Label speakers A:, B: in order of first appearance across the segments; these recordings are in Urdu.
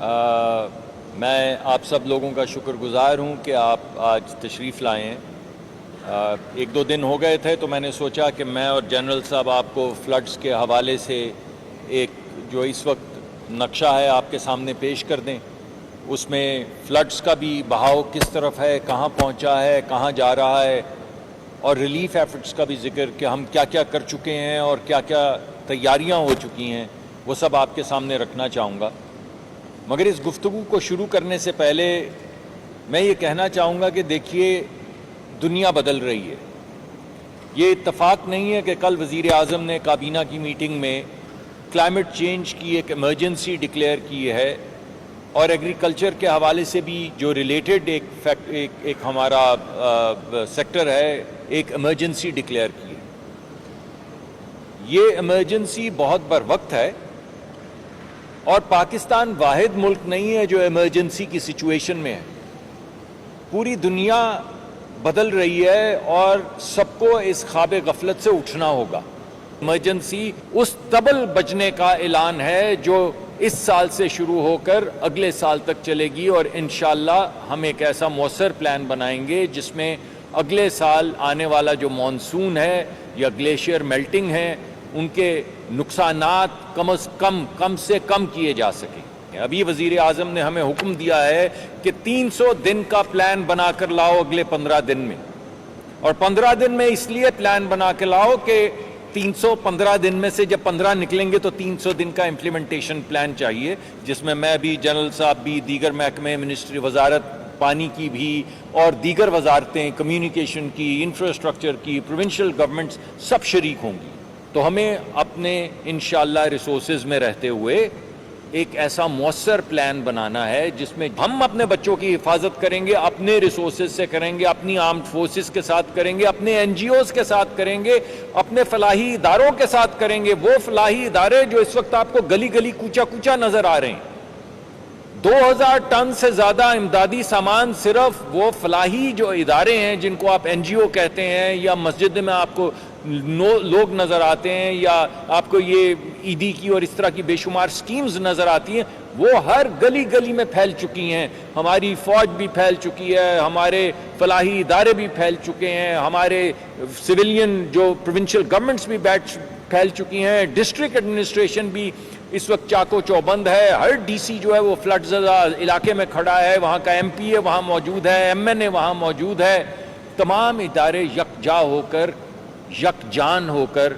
A: میں آپ سب لوگوں کا شکر گزار ہوں کہ آپ آج تشریف لائے ہیں۔ ایک دو دن ہو گئے تھے تو میں نے سوچا کہ میں اور جنرل صاحب آپ کو فلڈز کے حوالے سے ایک جو اس وقت نقشہ ہے آپ کے سامنے پیش کر دیں۔ اس میں فلڈز کا بھی بہاؤ کس طرف ہے، کہاں پہنچا ہے، کہاں جا رہا ہے، اور ریلیف ایفرٹس کا بھی ذکر کہ ہم کیا کیا کر چکے ہیں اور کیا کیا تیاریاں ہو چکی ہیں، وہ سب آپ کے سامنے رکھنا چاہوں گا۔ مگر اس گفتگو کو شروع کرنے سے پہلے میں یہ کہنا چاہوں گا کہ دیکھیے، دنیا بدل رہی ہے۔ یہ اتفاق نہیں ہے کہ کل وزیر اعظم نے کابینہ کی میٹنگ میں کلائمیٹ چینج کی ایک ایمرجنسی ڈکلیئر کی ہے، اور ایگریکلچر کے حوالے سے بھی جو ریلیٹڈ ایک ہمارا سیکٹر ہے، ایک ایمرجنسی ڈکلیئر کی ہے۔ یہ ایمرجنسی بہت بر وقت ہے، اور پاکستان واحد ملک نہیں ہے جو ایمرجنسی کی سچویشن میں ہے۔ پوری دنیا بدل رہی ہے اور سب کو اس خواب غفلت سے اٹھنا ہوگا۔ ایمرجنسی اس ڈبل بچنے کا اعلان ہے جو اس سال سے شروع ہو کر اگلے سال تک چلے گی، اور انشاءاللہ ہم ایک ایسا مؤثر پلان بنائیں گے جس میں اگلے سال آنے والا جو مانسون ہے یا گلیشیئر میلٹنگ ہے، ان کے نقصانات کم سے کم کیے جا سکیں۔ ابھی وزیر اعظم نے ہمیں حکم دیا ہے کہ 300 دن کا پلان بنا کر لاؤ اگلے 15 دن میں، اور 15 دن میں اس لیے پلان بنا کے لاؤ کہ 315 دن میں سے جب 15 نکلیں گے تو 300 دن کا امپلیمنٹیشن پلان چاہیے، جس میں میں بھی، جنرل صاحب بھی، دیگر محکمے، منسٹری وزارت پانی کی بھی، اور دیگر وزارتیں، کمیونیکیشن کی، انفراسٹرکچر کی، پروونشل گورنمنٹس سب شریک ہوں گی۔ تو ہمیں اپنے انشاءاللہ ریسورسز میں رہتے ہوئے ایک ایسا مؤثر پلان بنانا ہے جس میں ہم اپنے بچوں کی حفاظت کریں گے، اپنے ریسورسز سے کریں گے، اپنی آرمڈ فورسز کے ساتھ کریں گے، اپنے این جی اوز کے ساتھ کریں گے، اپنے فلاحی اداروں کے ساتھ کریں گے، وہ فلاحی ادارے جو اس وقت آپ کو گلی گلی کوچا کوچا نظر آ رہے ہیں۔ 2000 ٹن سے زیادہ امدادی سامان صرف وہ فلاحی جو ادارے ہیں جن کو آپ این جی او کہتے ہیں، یا مسجد میں آپ کو لوگ نظر آتے ہیں، یا آپ کو یہ عیدی کی اور اس طرح کی بے شمار سکیمز نظر آتی ہیں، وہ ہر گلی گلی میں پھیل چکی ہیں۔ ہماری فوج بھی پھیل چکی ہے، ہمارے فلاحی ادارے بھی پھیل چکے ہیں، ہمارے سویلین جو پروونشل گورنمنٹس بھی پھیل چکی ہیں، ڈسٹرکٹ ایڈمنسٹریشن بھی اس وقت چاکو چوبند ہے۔ ہر ڈی سی جو ہے وہ فلڈ زدہ علاقے میں کھڑا ہے، وہاں کا ایم پی اے وہاں موجود ہے، ایم این اے وہاں موجود ہے۔ تمام ادارے یکجا ہو کر، یکجان ہو کر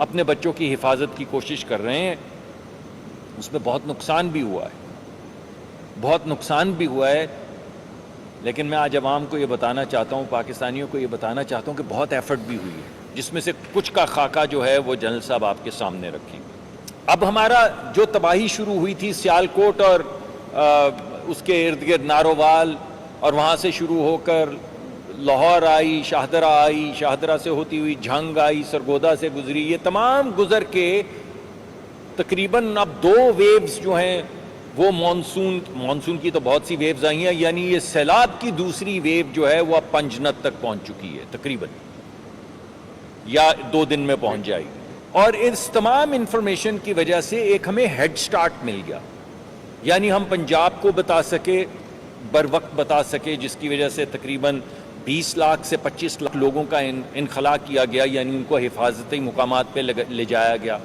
A: اپنے بچوں کی حفاظت کی کوشش کر رہے ہیں۔ اس میں بہت نقصان بھی ہوا ہے، لیکن میں آج عوام کو یہ بتانا چاہتا ہوں، پاکستانیوں کو یہ بتانا چاہتا ہوں کہ بہت ایفرٹ بھی ہوئی ہے، جس میں سے کچھ کا خاکہ جو ہے وہ جنرل صاحب آپ کے سامنے رکھیں۔ اب ہمارا جو تباہی شروع ہوئی تھی سیالکوٹ اور اس کے ارد گرد نارووال، اور وہاں سے شروع ہو کر لاہور آئی، شاہدرہ سے ہوتی ہوئی جھنگ آئی، سرگودا سے گزری، یہ تمام گزر کے تقریباً اب 2 ویوز جو ہیں وہ مانسون کی تو بہت سی ویوز آئی ہیں، یعنی یہ سیلاب کی دوسری ویو جو ہے وہ اب پنجنت تک پہنچ چکی ہے تقریباً، یا 2 دن میں پہنچ جائے گی۔ اور اس تمام انفارمیشن کی وجہ سے ایک ہمیں ہیڈ سٹارٹ مل گیا، یعنی ہم پنجاب کو بتا سکے، بر وقت بتا سکے، جس کی وجہ سے تقریباً 20 لاکھ سے 25 لاکھ لوگوں کا انخلاء کیا گیا، یعنی ان کو حفاظتی مقامات پہ لے جایا گیا۔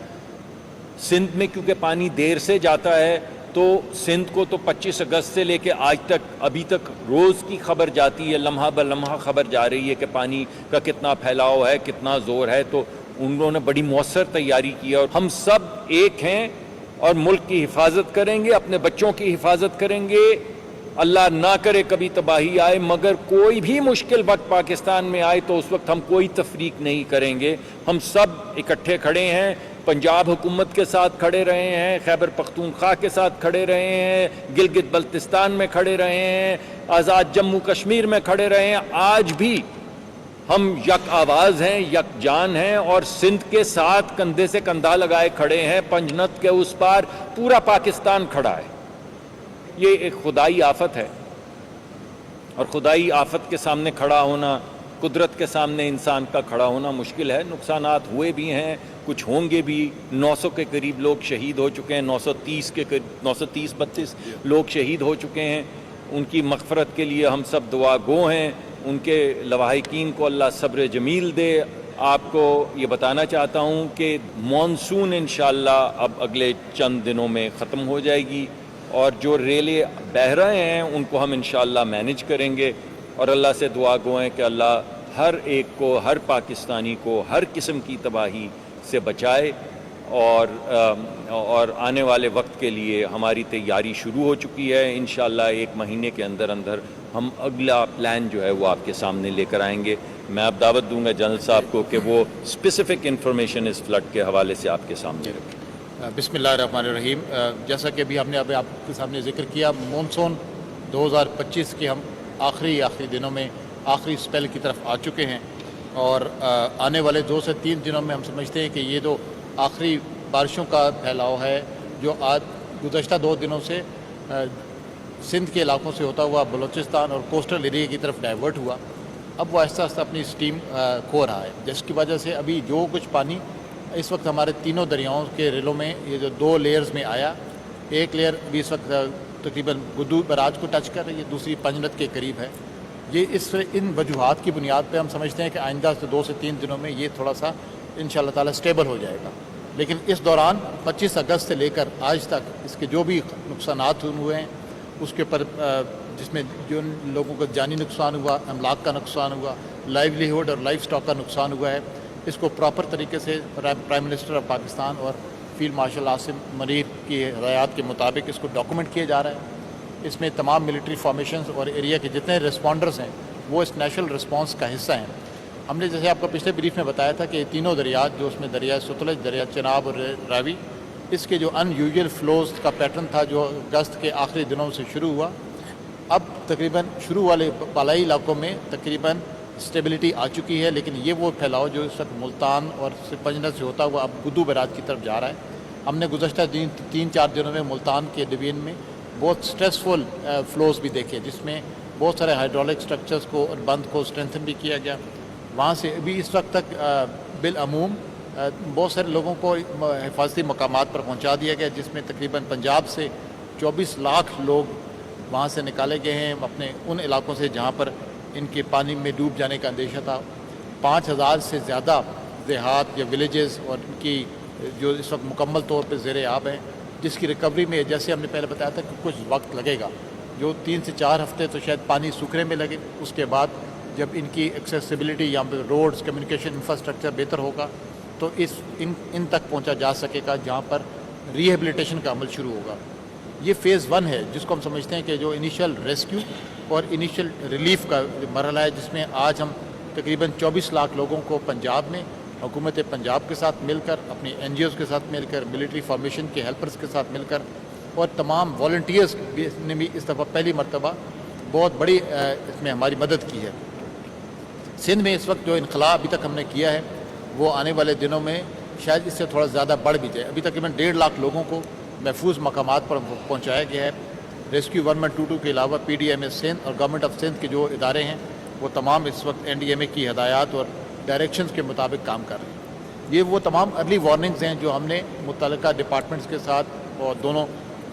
A: سندھ میں کیونکہ پانی دیر سے جاتا ہے تو سندھ کو تو 25 اگست سے لے کے آج تک، ابھی تک روز کی خبر جاتی ہے، لمحہ بہ لمحہ خبر جا رہی ہے کہ پانی کا کتنا پھیلاؤ ہے، کتنا زور ہے۔ تو انہوں نے بڑی مؤثر تیاری کی ہے، اور ہم سب ایک ہیں اور ملک کی حفاظت کریں گے، اپنے بچوں کی حفاظت کریں گے۔ اللہ نہ کرے کبھی تباہی آئے، مگر کوئی بھی مشکل وقت پاکستان میں آئے تو اس وقت ہم کوئی تفریق نہیں کریں گے۔ ہم سب اکٹھے کھڑے ہیں، پنجاب حکومت کے ساتھ کھڑے رہے ہیں، خیبر پختونخوا کے ساتھ کھڑے رہے ہیں، گلگت بلتستان میں کھڑے رہے ہیں، آزاد جموں کشمیر میں کھڑے رہے ہیں۔ آج بھی ہم یک آواز ہیں، یک جان ہیں، اور سندھ کے ساتھ کندھے سے کندھا لگائے کھڑے ہیں۔ پنجنت کے اس پار پورا پاکستان کھڑا ہے۔ یہ ایک خدائی آفت ہے، اور خدائی آفت کے سامنے کھڑا ہونا قدرت کے سامنے انسان کا کھڑا ہونا مشکل ہے. نقصانات ہوئے بھی ہیں, کچھ ہوں گے بھی. 900 کے قریب لوگ شہید ہو چکے ہیں, 932 لوگ شہید ہو چکے ہیں. ان کی مغفرت کے لیے ہم سب دعا گو ہیں. ان کے لواحقین کو اللہ صبر جمیل دے. آپ کو یہ بتانا چاہتا ہوں کہ مانسون انشاءاللہ اب اگلے چند دنوں میں ختم ہو جائے گی, اور جو ریلیں بہہ رہے ہیں ان کو ہم انشاءاللہ مینج کریں گے. اور اللہ سے دعا گو ہیں کہ اللہ ہر ایک کو, ہر پاکستانی کو ہر قسم کی تباہی سے بچائے. اور آنے والے وقت کے لیے ہماری تیاری شروع ہو چکی ہے. انشاءاللہ 1 مہینے کے اندر ہم اگلا پلان جو ہے وہ آپ کے سامنے لے کر آئیں گے. میں اب دعوت دوں گا جنرل صاحب کو کہ وہ اسپیسیفک انفارمیشن اس فلڈ کے حوالے سے آپ کے سامنے رکھیں.
B: بسم اللہ الرحمن الرحیم. جیسا کہ ابھی ہم نے آپ کے سامنے ذکر کیا, مونسون 2025 کے ہم آخری دنوں میں آخری سپیل کی طرف آ چکے ہیں, اور آنے والے 2 سے 3 دنوں میں ہم سمجھتے ہیں کہ یہ جو آخری بارشوں کا پھیلاؤ ہے جو آج گزشتہ 2 دنوں سے سندھ کے علاقوں سے ہوتا ہوا بلوچستان اور کوسٹل ایریا کی طرف ڈائیورٹ ہوا, اب وہ آہستہ آہستہ اپنی سٹیم کھو رہا ہے, جس کی وجہ سے ابھی جو کچھ پانی اس وقت ہمارے تینوں دریاؤں کے ریلوں میں یہ جو 2 لیئرز میں آیا, ایک لیئر بھی اس وقت تقریباً گدو براج کو ٹچ کر رہی ہے, دوسری پنجنت کے قریب ہے. یہ ان وجوہات کی بنیاد پہ ہم سمجھتے ہیں کہ آئندہ سے 2 سے 3 دنوں میں یہ تھوڑا سا انشاءاللہ تعالی اسٹیبل ہو جائے گا. لیکن اس دوران 25 اگست سے لے کر آج تک اس کے جو بھی نقصانات ہوئے ہیں اس کے اوپر جس میں جو لوگوں کو جانی نقصان ہوا, املاک کا نقصان ہوا, لائیولیہوڈ اور لائف سٹاک کا نقصان ہوا ہے, اس کو پراپر طریقے سے پرائم منسٹر آف پاکستان اور فیلڈ مارشل عاصم منیر کی ہدایات کے مطابق اس کو ڈاکومنٹ کیا جا رہا ہے. اس میں تمام ملٹری فارمیشنز اور ایریا کے جتنے رسپونڈرز ہیں وہ اس نیشنل رسپانس کا حصہ ہیں. ہم نے جیسے آپ کو پچھلے بریف میں بتایا تھا کہ یہ تینوں دریات جو اس میں دریا ستلج, دریا چناب اور راوی, اس کے جو ان یوزول فلوز کا پیٹرن تھا جو اگست کے آخری دنوں سے شروع ہوا, اب تقریباً شروع والے بالائی علاقوں میں تقریباً اسٹیبلٹی آ چکی ہے. لیکن یہ وہ پھیلاؤ جو اس وقت ملتان اور پنجنت سے ہوتا ہوا اب گدو براج کی طرف جا رہا ہے. ہم نے گزشتہ 3-4 دنوں میں ملتان کے ڈویژن میں بہت سٹریسفل فلوز بھی دیکھے, جس میں بہت سارے ہائیڈرولک سٹرکچرز کو اور بند کو اسٹرینتھن بھی کیا گیا. وہاں سے ابھی اس وقت تک بالعموم بہت سارے لوگوں کو حفاظتی مقامات پر پہنچا دیا گیا, جس میں تقریباً پنجاب سے 24 لاکھ لوگ وہاں سے نکالے گئے ہیں اپنے ان علاقوں سے جہاں پر ان کے پانی میں ڈوب جانے کا اندیشہ تھا. 5000 سے زیادہ دیہات یا ولیجز اور ان کی جو اس وقت مکمل طور پہ زیر آب ہیں, جس کی ریکوری میں جیسے ہم نے پہلے بتایا تھا کہ کچھ وقت لگے گا, جو 3 سے 4 ہفتے تو شاید پانی سوکھنے میں لگے. اس کے بعد جب ان کی ایکسیسیبلٹی یہاں پہ روڈز, کمیونیکیشن انفراسٹرکچر بہتر ہوگا تو ان تک پہنچا جا سکے گا جہاں پر ریہیبلیٹیشن کا عمل شروع ہوگا. یہ فیز 1 ہے جس کو ہم سمجھتے ہیں کہ جو انیشل ریسکیو اور انیشل ریلیف کا مرحلہ ہے, جس میں آج ہم تقریباً 24 لاکھ لوگوں کو پنجاب میں حکومت پنجاب کے ساتھ مل کر, اپنی NGOs کے ساتھ مل کر, ملٹری فارمیشن کے ہیلپرز کے ساتھ مل کر اور تمام والنٹیئرز نے بھی اس دفعہ پہلی مرتبہ بہت بڑی اس میں ہماری مدد کی ہے. سندھ میں اس وقت جو انخلا ابھی تک ہم نے کیا ہے وہ آنے والے دنوں میں شاید اس سے تھوڑا زیادہ بڑھ بھی جائے. ابھی تقریباً 1.5 لاکھ لوگوں کو محفوظ مقامات پر پہنچایا گیا ہے. ریسکیو 1122 کے علاوہ PDMA سندھ اور گورنمنٹ آف سندھ کے جو ادارے ہیں وہ تمام اس وقت NDMA کی ہدایات اور ڈائریکشنز کے مطابق کام کر رہے ہیں. یہ وہ تمام ارلی وارننگز ہیں جو ہم نے متعلقہ ڈپارٹمنٹس کے ساتھ اور دونوں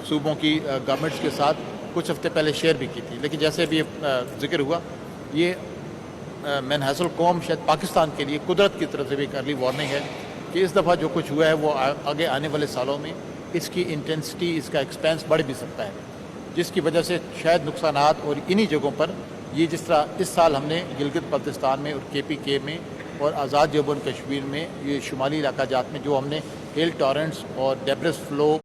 B: صوبوں کی گورنمنٹس کے ساتھ کچھ ہفتے پہلے شیئر بھی کی تھی. لیکن جیسے ابھی ذکر ہوا, یہ من حیث القوم شاید پاکستان کے لیے قدرت کی طرف سے بھی ایک ارلی وارننگ ہے کہ اس دفعہ جو کچھ ہوا ہے وہ آگے آنے والے سالوں میں اس کی انٹینسٹی, اس کا ایکسپینس بڑھ بھی سکتا ہے, جس کی وجہ سے شاید نقصانات اور انہی جگہوں پر یہ جس طرح اس سال ہم نے گلگت بلتستان میں اور KPK میں اور آزاد جموں کشمیر میں یہ شمالی علاقہ جات میں جو ہم نے ہل ٹورنٹس اور ڈیبرس فلو